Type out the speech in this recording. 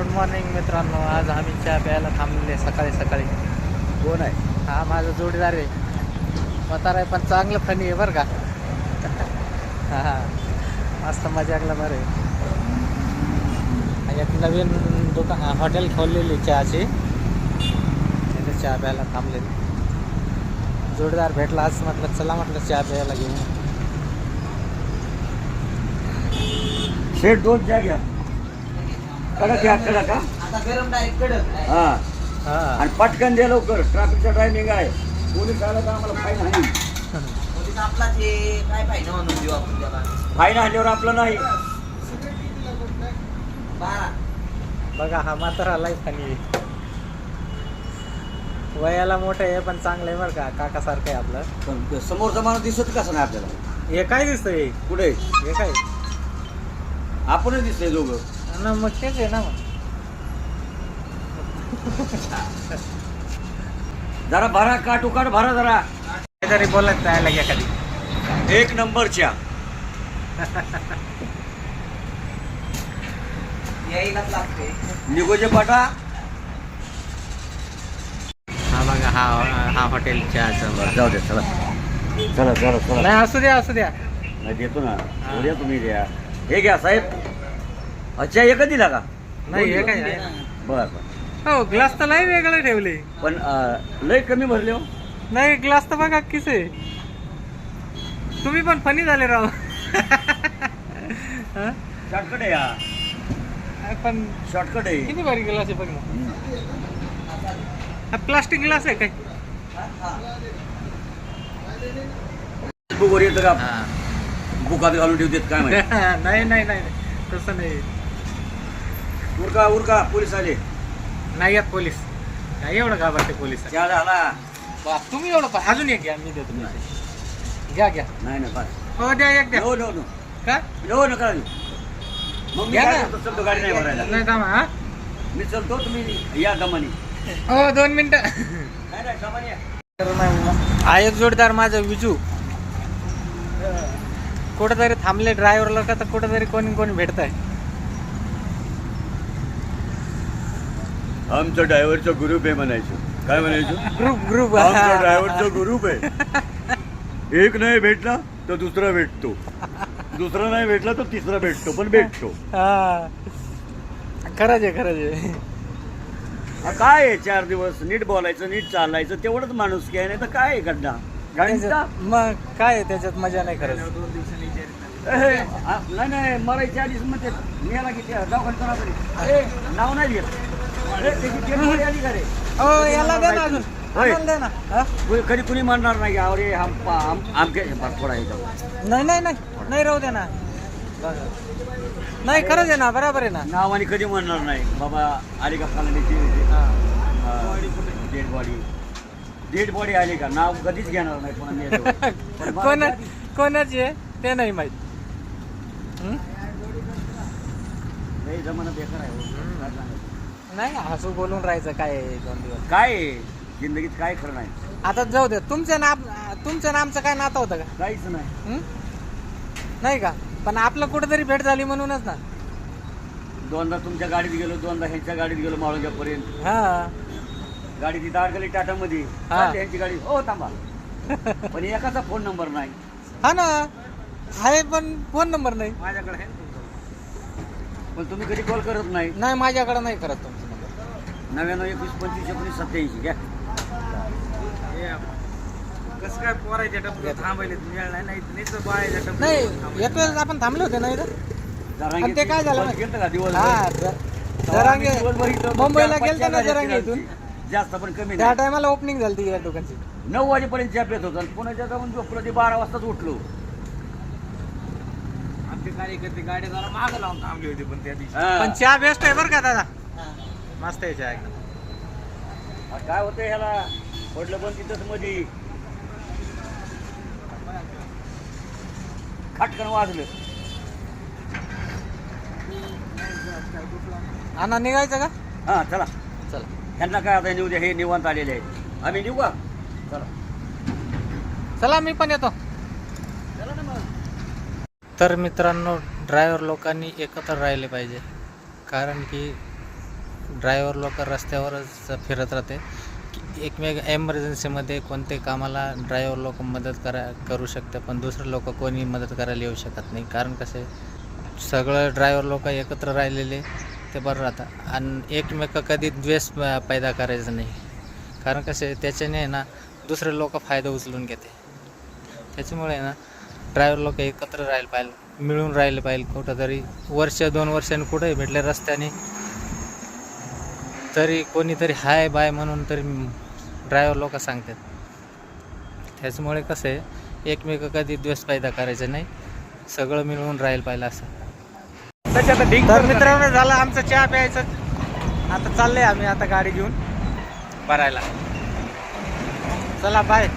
Good morning मित्रांनो. आज आम्ही चहा प्यायला थांबलेले सकाळी सकाळी. कोण आहे? हा माझा जोडीदार आहे. म्हातारा आहे पण चांगलं फनी आहे बरं का. हा मस्त मजाकला बरं आहे. एक नवीन दुकान हॉटेल खोललेली चहाची, तिथे चहा प्यायला थांबलेली. जोडीदार भेटला आज, म्हटलं चला म्हटलं चहा प्यायला घेऊन. शेट 2 चहा घ्या. कडक घ्या, कडक का? आता गरम डायरेक्ट कडक. हा, हा आणि पटकन द्या लवकर, ट्रॅफिकचा टायमिंग आहे. पोलीस आला तर आम्हाला फाईन आहे. पोलीस आपलाच आहे, काय पाहिजे म्हणून देऊ आपण त्याला. फाईन आल्यावर आपलं नाही. 12. बघा हा म्हातारा लय फनी आहे. वयाला मोठं आहे पण चांगलं आहे बरं का, काकासारखं आहे आपलं. पण समोरचा माणूस दिसत कसं नाही आपल्याला? हे काय दिसतंय? कुठे? हे काय आपणच दिसतंय दोघं. ना, मग तेच आहे ना. मग जरा भरा, काट उकाट भरा जरा. काहीतरी बोलत जायला घ्या कधी. 1 नंबर चहा. यायलाच लागते. निगोजे पाटा. हा बघा हा हॉटेल चहाचं. बरं जाऊ दे, चला चला चला चला. नाही असू द्या असू द्या. नाही देतो ना, उद्या तुम्ही द्या. हे घ्या साहेब. अच्छा, एकच दिला का? नाही हे काय आहे? बर बर. हो ग्लास तर लय वेगळं ठेवले. पण लय कमी भरले हो. नाही ग्लास तर बघा किस आहे. तुम्ही पण फनी झाले राव. हा? शॉर्टकट आहे या. पण शॉर्टकट आहे. किती भारी ग्लास आहे बघ ना. हा प्लास्टिक ग्लास आहे काय? बुकवर येतं का? बुकात घालून ठेवतात काय माहिती. नाही नाही नाही तसं नाही. उरका उरका, पोलीस आले. नाही येत पोलीस. काय एवढं घाबरते पोलीस? चहा झाला. बाप तुम्ही एवढं अजून एक घ्या, मी देतो पैसे. घ्या घ्या. नाही नाही बस. हो द्या एक द्या. नो नो नो का नो नका देऊ. मग मी घ्या काय ना. करतो, चलतो गाडी नाही भरायला. नाही थांबा. हा मी चलतो, तुम्ही या दमानी. हो 2 मिनिटं. नाही नाही दमानी या. हा एक जोडदार माझा विजू कुठेतरी थांबले ड्रायव्हरला का, तर कुठेतरी कोणी कोणी भेटत आहे. आमचं ड्रायव्हरचं ग्रुप आहे म्हणायचं. काय म्हणायचं? ग्रुप आमचा ड्रायव्हरचा ग्रुप आहे. एक नाही भेटला तर दुसरा भेटतो, दुसरा नाही भेटला तर तिसरा भेटतो, पण भेटतो. हा खरंच आहे खरंच आहे. काय आहे, 4 दिवस नीट बोलायचं, नीट चालायचं, तेवढंच माणूस काय. नाही तर काय आहे गड्डा गाडीचा. त्याच्यात मग काय आहे, त्याच्यात मजा नाही खरंच. नाही नाही, मरायच्या आधीच म्हणते मी याला किती दवाखान्यात नाव नाही घेत. त्याची डेट बॉडी आली का रे? हो याला द्या ना अजून. होय. आम्हाला द्या ना. हा? कधी कुणी म्हणणार नाही की अरे आमके थोडा आहे. नाही नाही नाही नाही राहू द्या ना. नाही खरंच आहे ना, बरोबर आहे ना. नाव आणि कधी म्हणणार नाही बाबा आली का फलाण्याची डेड बॉडी आली का, नाव कधीच घेणार नाही कोणा. कोणाची आहे ते नाही माहित. जमाना बेकार आहे हो. काय सांगायचं? नाही हसू बोलून राहायचं काय आहे 2 दिवस. काय आहे जिंदगीत, काय खरं नाही. आता जाऊ दे. तुमचं नामचं काय नातं होतं का? काहीच नाही. नाही का? पण आपलं कुठेतरी भेट झाली म्हणूनच ना. 2दा तुमच्या गाडीत गेलो, 2दा ह्यांच्या गाडीत गेलो माळुंग्यापर्यंत. हा गाडी तिथं अडकली टाटामध्ये. हा. ह्यांची गाडी हो थांबा. पण एकाचा फोन नंबर नाही. हा ना आहे, पण फोन नंबर नाही माझ्याकडे आहे. पण तुम्ही कधी कॉल करत नाही. नाही माझ्याकडे नाही करत तुमचा नंबर. 99 21 25 19 87 घ्या. कसं काय पोरायच्या टपला थांबायला मिळणार नाही. नाही एक वेळेस आपण थांबले होते ना इथं. जरांगे आणि ते काय झालं दिवस गेलं का दिवस? हा जरांगे मुंबईला गेलता ना जरांगे इथून. जास्त पण कमी त्या नाही. टायमाला ओपनिंग झाली या दुकानची. 9 वाजेपर्यंत चहा येत होता आणि पुण्याच्या जाऊन झोपलो ते 12 वाजताच उठलो. आमचे कार्यकर्ते गाडी जरा मागं लावून थांबली होती पण त्या दिवशी. हा. पण चहा बेस्ट आहे बरं का दादा. मस्त आहे चहा एकदम. काय होतं ह्याला पडलं पण तिथंच मध्ये खटकन वाजलं. अण्णा निघायचं का? हा चला. चला ह्यांना काय आता निघू द्या, हे निवांत आलेले आहेत. आम्ही निघू का? चला चला मी पण येतो. चला ना मग. तर मित्रांनो ड्रायव्हर लोकांनी एकत्र राहिले पाहिजे, कारण की ड्रायव्हर लोक रस्त्यावरच फिरत राहते. एकमेक एमर्जन्सीमध्ये कोणते कामाला ड्रायव्हर लोक मदत करू शकते, पण दुसरे लोक कोणी मदत करायला येऊ शकत नाही. कारण कसे सगळं ड्रायव्हर लोक एकत्र राहिलेले ते बरं राहतं. आणि एकमेक कधी द्वेष पैदा करायचं नाही. कारण कसे त्याच्याने आहे ना दुसरे लोक फायदा उचलून घेते. त्याच्यामुळे आहे ना ड्रायव्हर लोक एकत्र राहायला पाहिजे, मिळून राहिले पाहिजे. कुठं तरी वर्ष 2 वर्षांनी कुठेही भेटले रस्त्याने तरी कोणीतरी हाय बाय म्हणून तरी ड्रायव्हर लोक सांगतात. त्याच्यामुळे कसं आहे एकमेक कधी द्वेष पैदा करायचा नाही, सगळं मिळून राहायला पाहिजे असं. तर मित्रांनो झालं आमचं चहा प्यायचं. आता चाललंय आम्ही आता गाडी घेऊन भरायला. चला बाय.